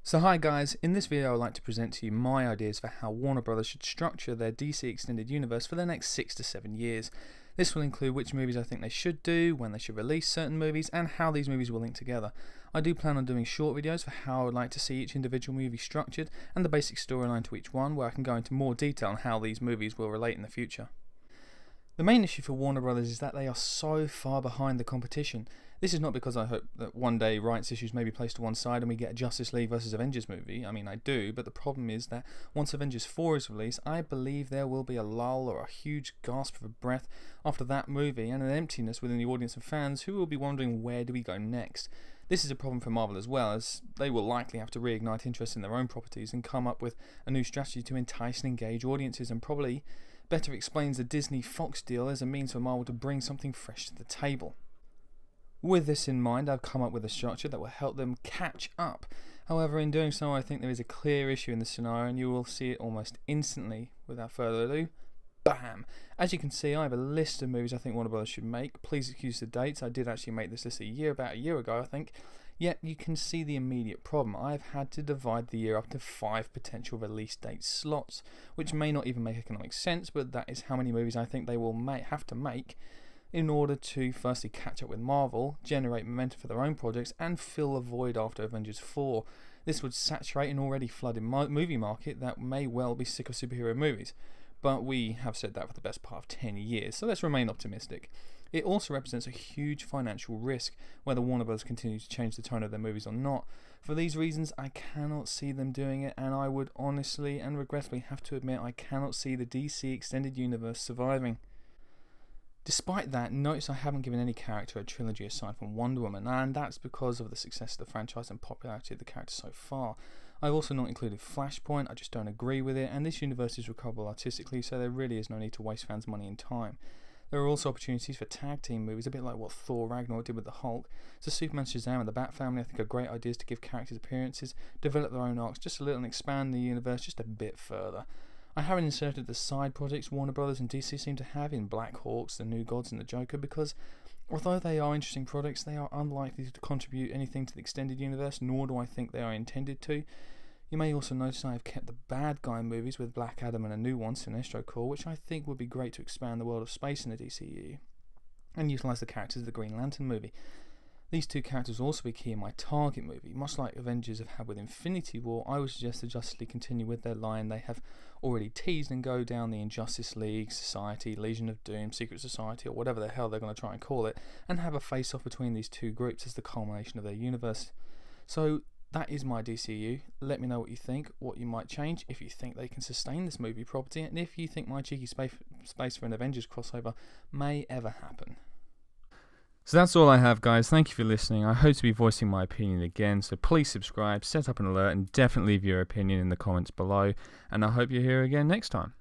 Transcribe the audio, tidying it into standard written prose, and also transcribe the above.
So hi guys, in this video I'd like to present to you my ideas for how Warner Brothers should structure their DC Extended Universe for the next 6 to 7 years. This will include which movies I think they should do, when they should release certain movies, and how these movies will link together. I do plan on doing short videos for how I would like to see each individual movie structured, and the basic storyline to each one, where I can go into more detail on how these movies will relate in the future. The main issue for Warner Brothers is that they are so far behind the competition. This is not because I hope that one day rights issues may be placed to one side and we get a Justice League vs Avengers movie. I mean, I do, but the problem is that once Avengers 4 is released, I believe there will be a lull or a huge gasp of breath after that movie and an emptiness within the audience and fans who will be wondering where do we go next. This is a problem for Marvel as well, as they will likely have to reignite interest in their own properties and come up with a new strategy to entice and engage audiences, and probably better explains the Disney-Fox deal as a means for Marvel to bring something fresh to the table. With this in mind, I've come up with a structure that will help them catch up. However, in doing so, I think there is a clear issue in this scenario, and you will see it almost instantly. Without further ado, bam! As you can see, I have a list of movies I think Warner Brothers should make. Please excuse the dates, I did actually make this list about a year ago, I think. Yet you can see the immediate problem. I've had to divide the year up to 5 potential release date slots, which may not even make economic sense, but that is how many movies I think they will have to make in order to firstly catch up with Marvel, generate momentum for their own projects, and fill a void after Avengers 4. This would saturate an already flooded movie market that may well be sick of superhero movies. But we have said that for the best part of 10 years, so let's remain optimistic. It also represents a huge financial risk whether Warner Bros. Continue to change the tone of their movies or not. For these reasons, I cannot see them doing it, and I would honestly and regretfully have to admit I cannot see the DC Extended Universe surviving. Despite that, notice I haven't given any character a trilogy aside from Wonder Woman, and that's because of the success of the franchise and popularity of the character so far. I've also not included Flashpoint, I just don't agree with it, and this universe is recoverable artistically, so there really is no need to waste fans' money and time. There are also opportunities for tag team movies, a bit like what Thor Ragnarok did with the Hulk. So Superman, Shazam and the Bat Family I think are great ideas to give characters appearances, develop their own arcs just a little and expand the universe just a bit further. I haven't inserted the side projects Warner Brothers and DC seem to have in Black Hawks, the New Gods and the Joker, because although they are interesting products, they are unlikely to contribute anything to the extended universe, nor do I think they are intended to. You may also notice I have kept the bad guy movies with Black Adam and a new one, Sinestro Corps, which I think would be great to expand the world of space in the DCEU, and utilise the characters of the Green Lantern movie. These two characters will also be key in my Target movie. Much like Avengers have had with Infinity War, I would suggest the Justice League continue with their line they have already teased and go down the Injustice League, Society, Legion of Doom, Secret Society, or whatever the hell they're going to try and call it, and have a face-off between these two groups as the culmination of their universe. So that is my DCU. Let me know what you think, what you might change, if you think they can sustain this movie property, and if you think my cheeky space for an Avengers crossover may ever happen. So that's all I have, guys. Thank you for listening. I hope to be voicing my opinion again, so please subscribe, set up an alert, and definitely leave your opinion in the comments below, and I hope you're here again next time.